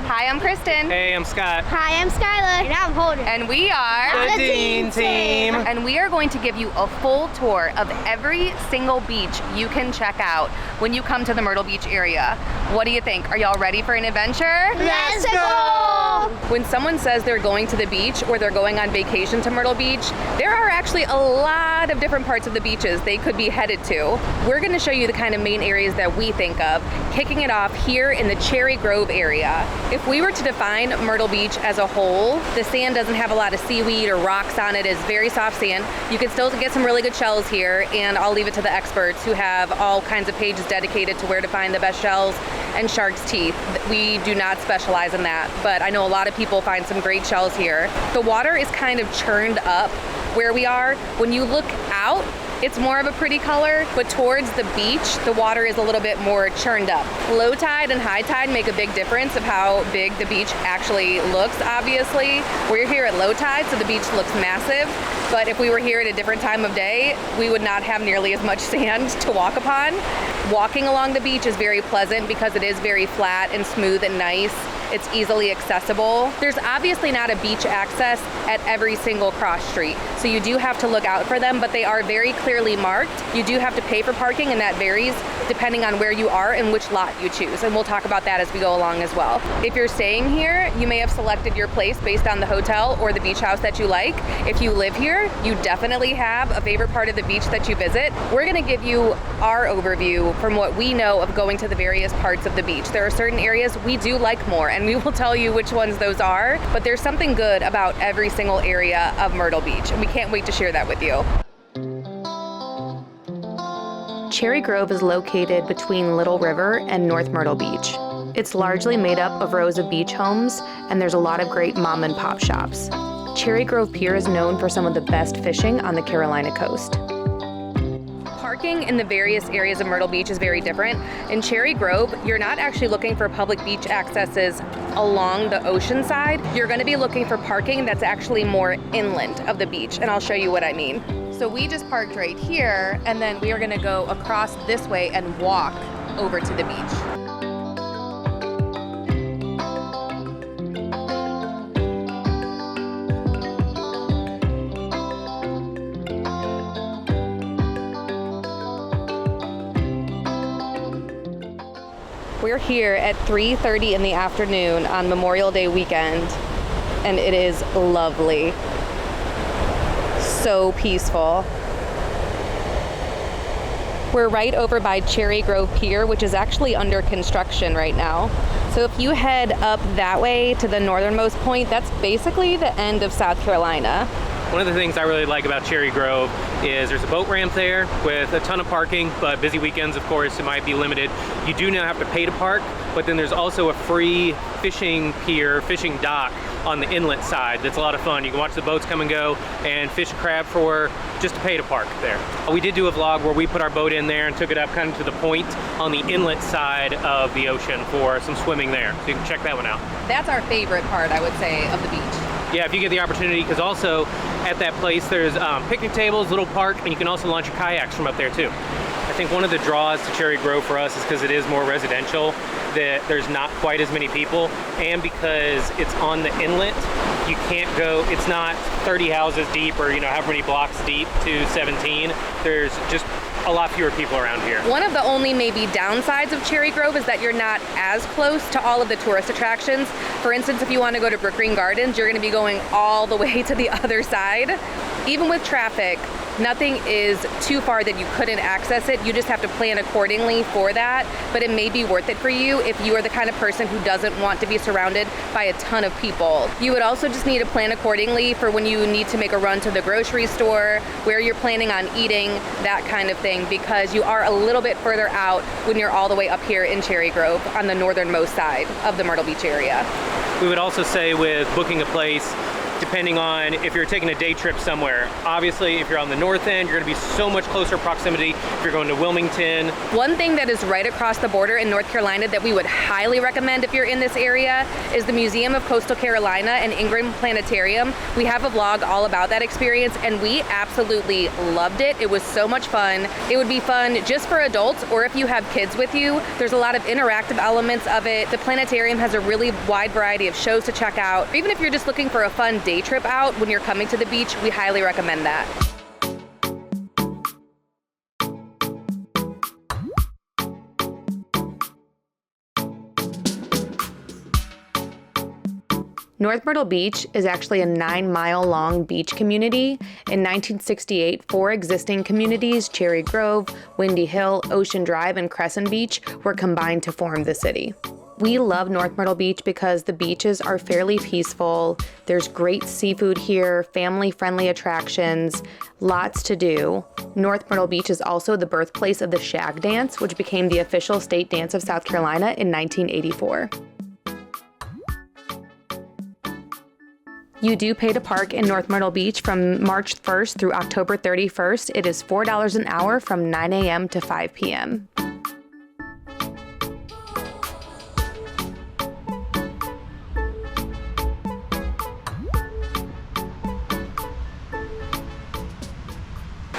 Hi, I'm Kristen. Hey, I'm Scott. Hi, I'm Skylar. And I'm Holden. And we are The Dean Team. And we are going to give you a full tour of every single beach you can check out when you come to the Myrtle Beach area. What do you think? Are y'all ready for an adventure? Let's go! When someone says they're going to the beach or they're going on vacation to Myrtle Beach, there are actually a lot of different parts of the beaches they could be headed to. We're going to show you the kind of main areas that we think of, kicking it off here in the Cherry Grove area. If we were to define Myrtle Beach as a whole, the sand doesn't have a lot of seaweed or rocks on it. It's very soft sand. You can still get some really good shells here, and I'll leave it to the experts who have all kinds of pages dedicated to where to find the best shells and shark's teeth. We do not specialize in that, but I know a lot of people find some great shells here. The water is kind of churned up where we are. When you look out, it's more of a pretty color, but towards the beach, the water is a little bit more churned up. Low tide and high tide make a big difference of how big the beach actually looks, obviously. We're here at low tide, so the beach looks massive, but if we were here at a different time of day, we would not have nearly as much sand to walk upon. Walking along the beach is very pleasant because it is very flat and smooth and nice. It's easily accessible. There's obviously not a beach access at every single cross street, so you do have to look out for them, but they are very clearly marked. You do have to pay for parking, and that varies depending on where you are and which lot you choose, and we'll talk about that as we go along as well. If you're staying here, you may have selected your place based on the hotel or the beach house that you like. If you live here, you definitely have a favorite part of the beach that you visit. We're gonna give you our overview from what we know of going to the various parts of the beach. There are certain areas we do like more, and we will tell you which ones those are, but there's something good about every single area of Myrtle Beach, and we can't wait to share that with you. Cherry Grove is located between Little River and North Myrtle Beach. It's largely made up of rows of beach homes, and there's a lot of great mom and pop shops. Cherry Grove Pier is known for some of the best fishing on the Carolina coast. Parking in the various areas of Myrtle Beach is very different. In Cherry Grove, you're not actually looking for public beach accesses along the ocean side. You're going to be looking for parking that's actually more inland of the beach, and I'll show you what I mean. So we just parked right here, and then we are going to go across this way and walk over to the beach. We're here at 3:30 in the afternoon on Memorial Day weekend, and it is lovely. So peaceful. We're right over by Cherry Grove Pier, which is actually under construction right now. So if you head up that way to the northernmost point, that's basically the end of South Carolina. One of the things I really like about Cherry Grove is there's a boat ramp there with a ton of parking, but busy weekends, of course, it might be limited. You do now have to pay to park, but then there's also a free fishing pier, fishing dock on the inlet side. That's a lot of fun. You can watch the boats come and go and fish a crab for just to pay to park there. We did do a vlog where we put our boat in there and took it up kind of to the point on the inlet side of the ocean for some swimming there. So you can check that one out. That's our favorite part, I would say, of the beach. Yeah, if you get the opportunity, because also at that place there's picnic tables, little park, and you can also launch your kayaks from up there too. I think one of the draws to Cherry Grove for us is because it is more residential, that there's not quite as many people, and because it's on the inlet, you can't go, it's not 30 houses deep or however many blocks deep to 17. There's just a lot fewer people around here. One of the only maybe downsides of Cherry Grove is that you're not as close to all of the tourist attractions. For instance, if you want to go to Brook Green Gardens, you're going to be going all the way to the other side. Even with traffic, nothing is too far that you couldn't access it. You just have to plan accordingly for that, but it may be worth it for you if you are the kind of person who doesn't want to be surrounded by a ton of people. You would also just need to plan accordingly for when you need to make a run to the grocery store, where you're planning on eating, that kind of thing, because you are a little bit further out when you're all the way up here in Cherry Grove on the northernmost side of the Myrtle Beach area. We would also say with booking a place, depending on if you're taking a day trip somewhere. Obviously, if you're on the north end, you're gonna be so much closer proximity if you're going to Wilmington. One thing that is right across the border in North Carolina that we would highly recommend if you're in this area is the Museum of Coastal Carolina and Ingram Planetarium. We have a vlog all about that experience and we absolutely loved it. It was so much fun. It would be fun just for adults, or if you have kids with you. There's a lot of interactive elements of it. The planetarium has a really wide variety of shows to check out. Even if you're just looking for a fun day trip out when you're coming to the beach, we highly recommend that. North Myrtle Beach is actually a 9-mile-long beach community. In 1968, 4 existing communities, Cherry Grove, Windy Hill, Ocean Drive, and Crescent Beach, were combined to form the city. We love North Myrtle Beach because the beaches are fairly peaceful, there's great seafood here, family-friendly attractions, lots to do. North Myrtle Beach is also the birthplace of the shag dance, which became the official state dance of South Carolina in 1984. You do pay to park in North Myrtle Beach from March 1st through October 31st. It is $4 an hour from 9 a.m. to 5 p.m.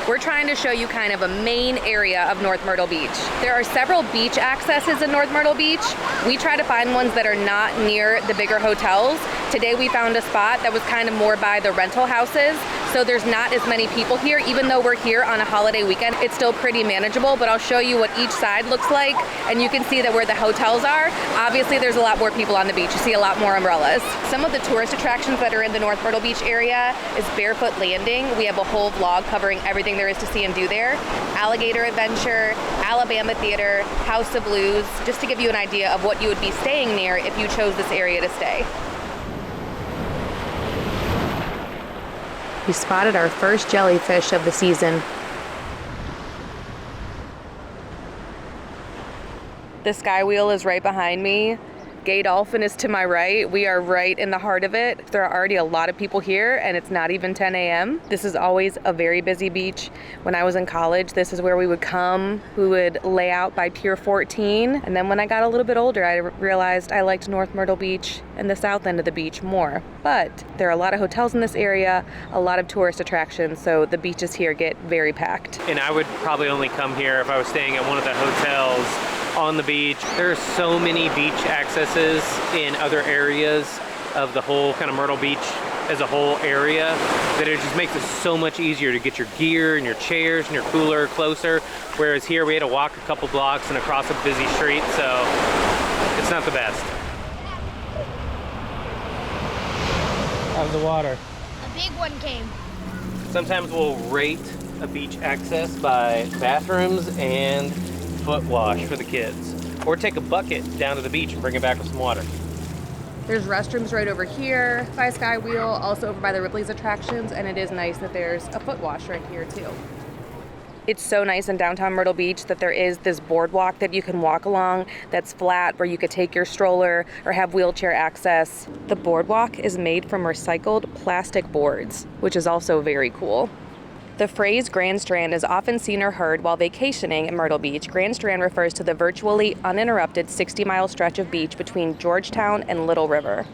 We're trying to show you kind of a main area of North Myrtle Beach. There are several beach accesses in North Myrtle Beach. We try to find ones that are not near the bigger hotels. Today we found a spot that was kind of more by the rental houses, so there's not as many people here. Even though we're here on a holiday weekend, it's still pretty manageable, but I'll show you what each side looks like, and you can see that where the hotels are, obviously there's a lot more people on the beach. You see a lot more umbrellas. Some of the tourist attractions that are in the North Myrtle Beach area is Barefoot Landing. We have a whole vlog covering everything there is to see and do there. Alligator Adventure, Alabama Theater, House of Blues, just to give you an idea of what you would be staying near if you chose this area to stay. We spotted our first jellyfish of the season. The Sky Wheel is right behind me. Gay Dolphin is to my right. We are right in the heart of it. There are already a lot of people here and it's not even 10 a.m. This is always a very busy beach. When I was in college, this is where we would come. We would lay out by Pier 14. And then when I got a little bit older, I realized I liked North Myrtle Beach and the south end of the beach more. But there are a lot of hotels in this area, a lot of tourist attractions, so the beaches here get very packed. And I would probably only come here if I was staying at one of the hotels on the beach. There are so many beach accesses in other areas of the whole kind of Myrtle Beach as a whole area that it just makes it so much easier to get your gear and your chairs and your cooler closer. Whereas here we had to walk a couple blocks and across a busy street, so it's not the best. How's the water? A big one came. Sometimes we'll rate a beach access by bathrooms and foot wash for the kids, or take a bucket down to the beach and bring it back with some water. There's restrooms right over here by Sky Wheel, also over by the Ripley's attractions, and it is nice that there's a foot wash right here too. It's so nice in downtown Myrtle Beach that there is this boardwalk that you can walk along that's flat, where you could take your stroller or have wheelchair access. The boardwalk is made from recycled plastic boards, which is also very cool. The phrase Grand Strand is often seen or heard while vacationing in Myrtle Beach. Grand Strand refers to the virtually uninterrupted 60-mile stretch of beach between Georgetown and Little River.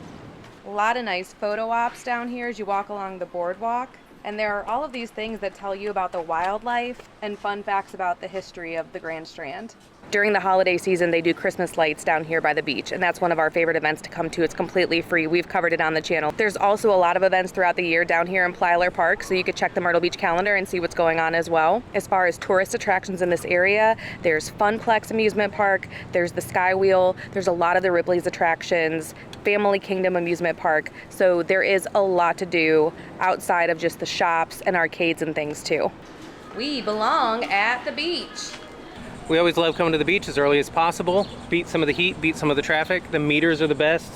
A lot of nice photo ops down here as you walk along the boardwalk. And there are all of these things that tell you about the wildlife and fun facts about the history of the Grand Strand. During the holiday season, they do Christmas lights down here by the beach, and that's one of our favorite events to come to. It's completely free. We've covered it on the channel. There's also a lot of events throughout the year down here in Plyler Park, so you could check the Myrtle Beach calendar and see what's going on as well. As far as tourist attractions in this area, there's Funplex Amusement Park, there's the Sky Wheel, there's a lot of the Ripley's attractions, Family Kingdom Amusement Park, so there is a lot to do outside of just the shops and arcades and things too. We belong at the beach. We always love coming to the beach as early as possible. Beat some of the heat, beat some of the traffic. The meters are the best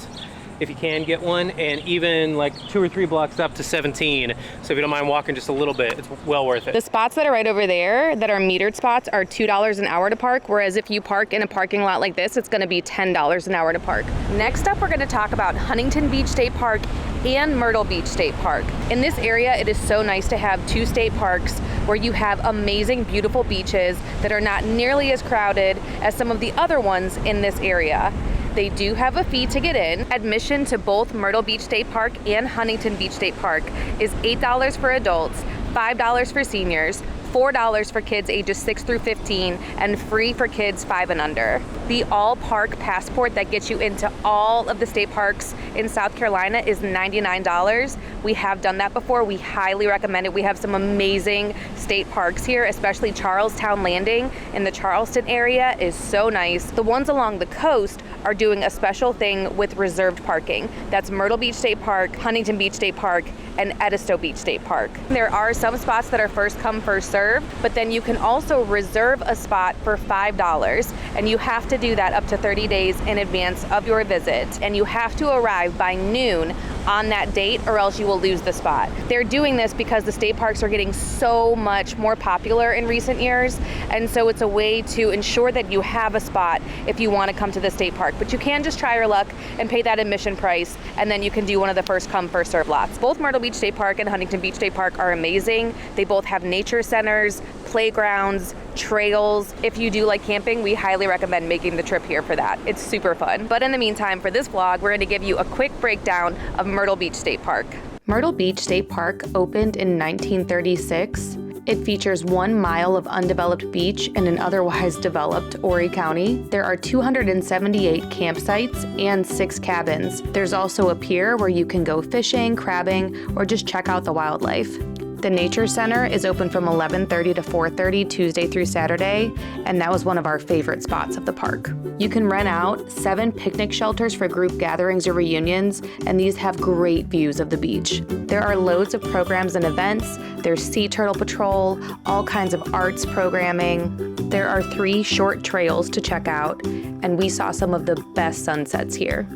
if you can get one, and even like 2 or 3 blocks up to 17. So if you don't mind walking just a little bit, it's well worth it. The spots that are right over there that are metered spots are $2 an hour to park, whereas if you park in a parking lot like this, it's gonna be $10 an hour to park. Next up, we're gonna talk about Huntington Beach State Park and Myrtle Beach State Park. In this area, it is so nice to have 2 state parks where you have amazing, beautiful beaches that are not nearly as crowded as some of the other ones in this area. They do have a fee to get in. Admission to both Myrtle Beach State Park and Huntington Beach State Park is $8 for adults, $5 for seniors, $4 for kids ages 6 through 15, and free for kids 5 and under. The all-park passport that gets you into all of the state parks in South Carolina is $99. We have done that before. We highly recommend it. We have some amazing state parks here, especially Charlestown Landing in the Charleston area is so nice. The ones along the coast are doing a special thing with reserved parking. That's Myrtle Beach State Park, Huntington Beach State Park, and Edisto Beach State Park. There are some spots that are first come, first serve, but then you can also reserve a spot for $5, and you have to do that up to 30 days in advance of your visit, and you have to arrive by noon on that date or else you will lose the spot. They're doing this because the state parks are getting so much more popular in recent years, and so it's a way to ensure that you have a spot if you want to come to the state park. But you can just try your luck and pay that admission price, and then you can do one of the first come, first serve lots. Both Myrtle Beach State Park and Huntington Beach State Park are amazing. They both have nature centers, playgrounds, trails. If you do like camping, we highly recommend making the trip here for that. It's super fun. But in the meantime, for this vlog, we're going to give you a quick breakdown of Myrtle Beach State Park. Myrtle Beach State Park opened in 1936. It features 1 mile of undeveloped beach in an otherwise developed Horry County. There are 278 campsites and 6 cabins. There's also a pier where you can go fishing, crabbing, or just check out the wildlife. The Nature Center is open from 11:30 to 4:30 Tuesday through Saturday, and that was one of our favorite spots of the park. You can rent out 7 picnic shelters for group gatherings or reunions, and these have great views of the beach. There are loads of programs and events. There's Sea Turtle Patrol, all kinds of arts programming. There are 3 short trails to check out, and we saw some of the best sunsets here.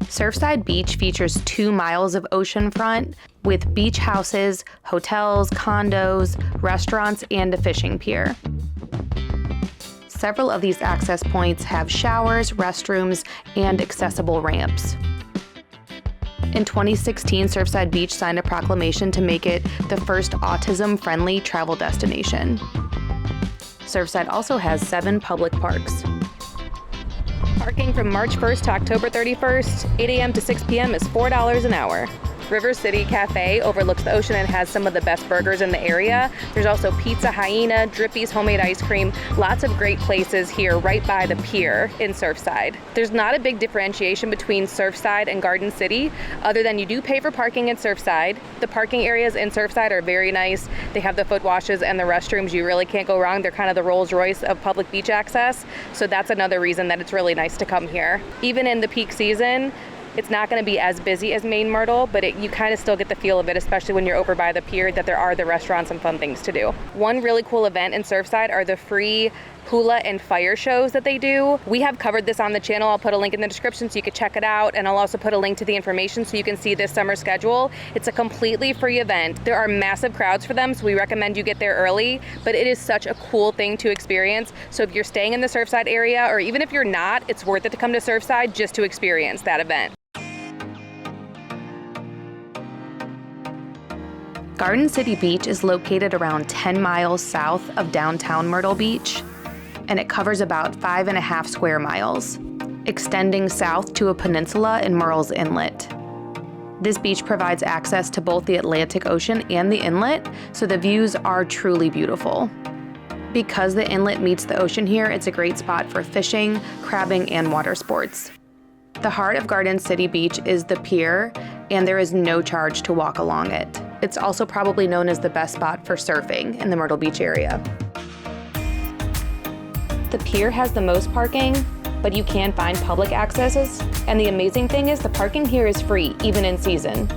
Surfside Beach features 2 miles of oceanfront with beach houses, hotels, condos, restaurants, and a fishing pier. Several of these access points have showers, restrooms, and accessible ramps. In 2016, Surfside Beach signed a proclamation to make it the first autism-friendly travel destination. Surfside also has 7 public parks. Parking from March 1st to October 31st, 8 a.m. to 6 p.m. is $4 an hour. River City Cafe overlooks the ocean and has some of the best burgers in the area. There's also Pizza Hyena, Drippy's homemade ice cream, lots of great places here right by the pier in Surfside. There's not a big differentiation between Surfside and Garden City, other than you do pay for parking at Surfside. The parking areas in Surfside are very nice. They have the foot washes and the restrooms. You really can't go wrong. They're kind of the Rolls Royce of public beach access, so that's another reason that it's really nice to come here. Even in the peak season, it's not going to be as busy as Main Myrtle, but you kind of still get the feel of it, especially when you're over by the pier, that there are the restaurants and fun things to do. One really cool event in Surfside are the free hula and fire shows that they do. We have covered this on the channel. I'll put a link in the description so you can check it out, and I'll also put a link to the information so you can see this summer schedule. It's a completely free event. There are massive crowds for them, so we recommend you get there early, but it is such a cool thing to experience. So if you're staying in the Surfside area, or even if you're not, it's worth it to come to Surfside just to experience that event. Garden City Beach is located around 10 miles south of downtown Myrtle Beach, and it covers about 5.5 square miles, extending south to a peninsula in Murrells Inlet. This beach provides access to both the Atlantic Ocean and the inlet, so the views are truly beautiful. Because the inlet meets the ocean here, it's a great spot for fishing, crabbing, and water sports. The heart of Garden City Beach is the pier, and there is no charge to walk along it. It's also probably known as the best spot for surfing in the Myrtle Beach area. The pier has the most parking, but you can find public accesses, and the amazing thing is the parking here is free, even in season.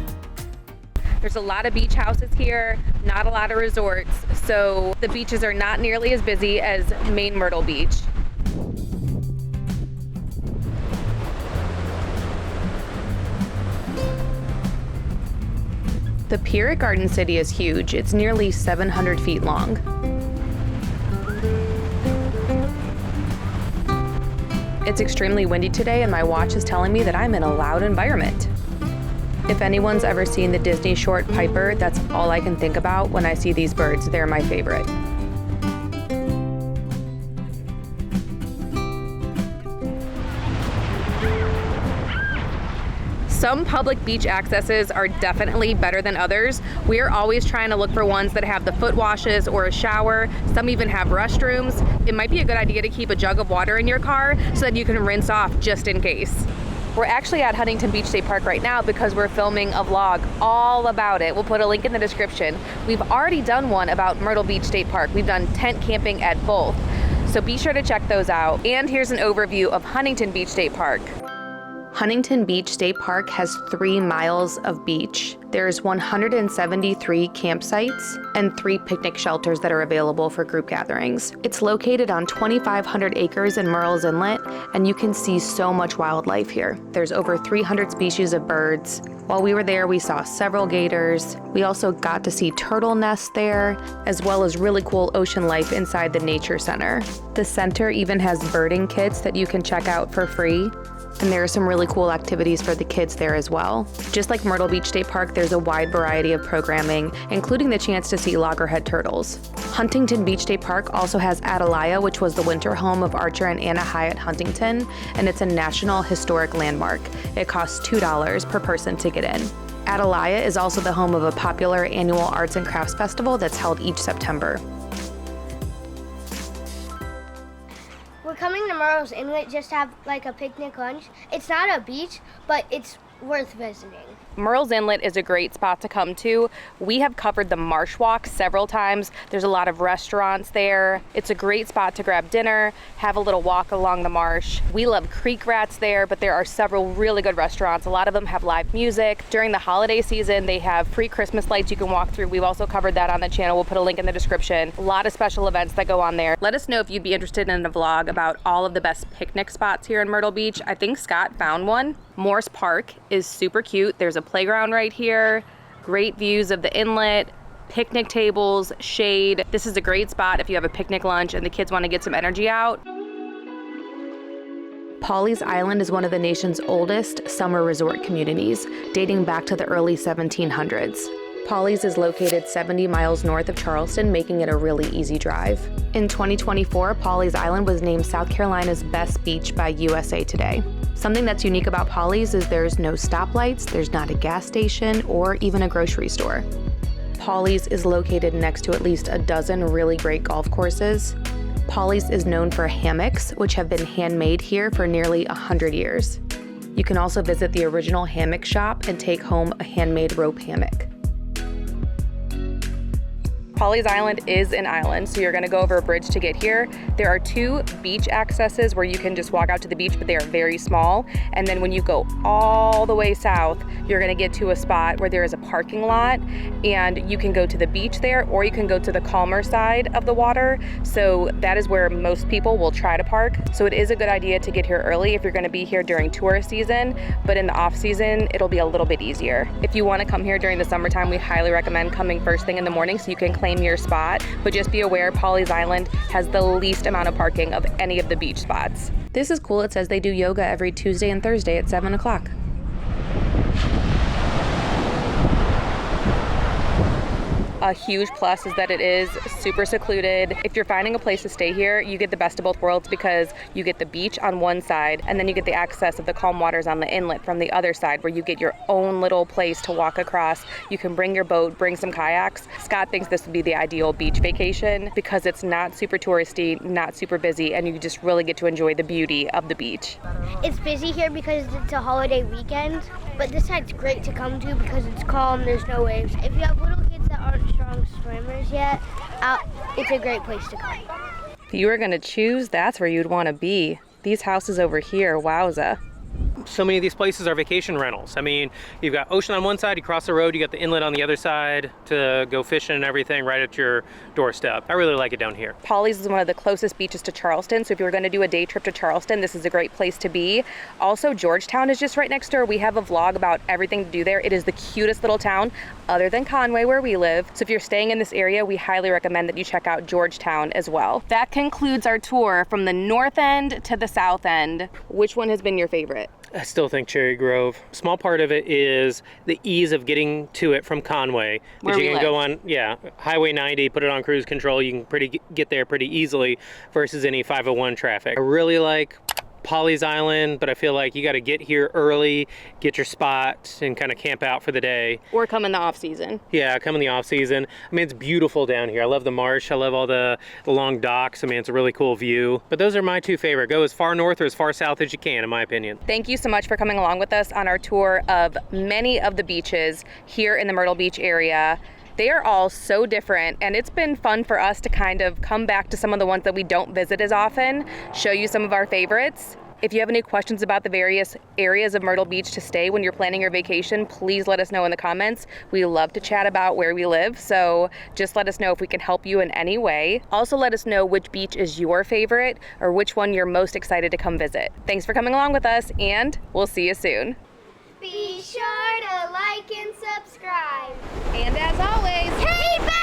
There's a lot of beach houses here, not a lot of resorts, so the beaches are not nearly as busy as Main Myrtle Beach. The pier at Garden City is huge. It's nearly 700 feet long. It's extremely windy today, and my watch is telling me that I'm in a loud environment. If anyone's ever seen the Disney short Piper, that's all I can think about when I see these birds. They're my favorite. Some public beach accesses are definitely better than others. We're always trying to look for ones that have the foot washes or a shower. Some even have restrooms. It might be a good idea to keep a jug of water in your car so that you can rinse off just in case. We're actually at Huntington Beach State Park right now because we're filming a vlog all about it. We'll put a link in the description. We've already done one about Myrtle Beach State Park. We've done tent camping at both. So be sure to check those out. And here's an overview of Huntington Beach State Park. Huntington Beach State Park has 3 miles of beach. There's 173 campsites and 3 picnic shelters that are available for group gatherings. It's located on 2,500 acres in Murrells Inlet, and you can see so much wildlife here. There's over 300 species of birds. While we were there, we saw several gators. We also got to see turtle nests there, as well as really cool ocean life inside the nature center. The center even has birding kits that you can check out for free. And there are some really cool activities for the kids there as well. Just like Myrtle Beach State Park, there's a wide variety of programming, including the chance to see loggerhead turtles. Huntington Beach State Park also has Atalaya, which was the winter home of Archer and Anna Hyatt Huntington, and it's a National Historic Landmark. It costs $2 per person to get in. Atalaya is also the home of a popular annual arts and crafts festival that's held each September. We're coming to Murrells Inlet just to have like a picnic lunch. It's not a beach, but it's worth visiting. Murrells Inlet is a great spot to come to. We have covered the Marsh Walk several times. There's a lot of restaurants there. It's a great spot to grab dinner, have a little walk along the marsh. We love creek rats there, but there are several really good restaurants. A lot of them have live music. During the holiday season, they have free Christmas lights you can walk through. We've also covered that on the channel. We'll put a link in the description. A lot of special events that go on there. Let us know if you'd be interested in a vlog about all of the best picnic spots here in Myrtle Beach. I think Scott found one. Morse Park is super cute. There's a playground right here, great views of the inlet, picnic tables, shade. This is a great spot if you have a picnic lunch and the kids want to get some energy out. Pawleys Island is one of the nation's oldest summer resort communities, dating back to the early 1700s. Pawleys is located 70 miles north of Charleston, making it a really easy drive. In 2024, Pawleys Island was named South Carolina's best beach by USA Today. Something that's unique about Pawleys is there's no stoplights, there's not a gas station, or even a grocery store. Pawleys is located next to at least a dozen really great golf courses. Pawleys is known for hammocks, which have been handmade here for nearly 100 years. You can also visit the original hammock shop and take home a handmade rope hammock. Pawleys Island is an island, so you're gonna go over a bridge to get here. There are 2 beach accesses where you can just walk out to the beach, but they are very small. And then when you go all the way south, you're gonna get to a spot where there is a parking lot, and you can go to the beach there, or you can go to the calmer side of the water. So that is where most people will try to park. So it is a good idea to get here early if you're gonna be here during tourist season, but in the off season, it'll be a little bit easier. If you wanna come here during the summertime, we highly recommend coming first thing in the morning so you can claim your spot, but just be aware Pawleys Island has the least amount of parking of any of the beach spots. This is cool. It says they do yoga every Tuesday and Thursday at 7 o'clock. A huge plus is that it is super secluded. If you're finding a place to stay here, you get the best of both worlds because you get the beach on one side and then you get the access of the calm waters on the inlet from the other side where you get your own little place to walk across. You can bring your boat, bring some kayaks. Scott thinks this would be the ideal beach vacation because it's not super touristy, not super busy, and you just really get to enjoy the beauty of the beach. It's busy here because it's a holiday weekend, but this side's great to come to because it's calm, there's no waves. If you have little kids that aren't strong swimmers yet, it's a great place to come. If you were gonna choose, that's where you'd wanna be. These houses over here, wowza. So many of these places are vacation rentals. I mean, you've got ocean on one side, you cross the road, you got the inlet on the other side to go fishing and everything right at your doorstep. I really like it down here. Pawleys is one of the closest beaches to Charleston, so if you were gonna do a day trip to Charleston, this is a great place to be. Also, Georgetown is just right next door. We have a vlog about everything to do there. It is the cutest little town, other than Conway where we live. So if you're staying in this area, we highly recommend that you check out Georgetown as well. That concludes our tour from the north end to the south end. Which one has been your favorite? I still think Cherry Grove. Small part of it is the ease of getting to it from Conway. Where you we can live. go on, Highway 90, put it on cruise control. You can get there pretty easily versus any 501 traffic. I really like Pawleys Island, but I feel like you got to get here early, get your spot, and kind of camp out for the day. Or come in the off season. Yeah, come in the off season. I mean, it's beautiful down here. I love the marsh. I love all the long docks. I mean, it's a really cool view. But those are my two favorite. Go as far north or as far south as you can, in my opinion. Thank you so much for coming along with us on our tour of many of the beaches here in the Myrtle Beach area. They are all so different, and it's been fun for us to kind of come back to some of the ones that we don't visit as often, show you some of our favorites. If you have any questions about the various areas of Myrtle Beach to stay when you're planning your vacation, please let us know in the comments. We love to chat about where we live, so just let us know if we can help you in any way. Also, let us know which beach is your favorite or which one you're most excited to come visit. Thanks for coming along with us, and we'll see you soon. Be sure to like and subscribe. And as always, Hey,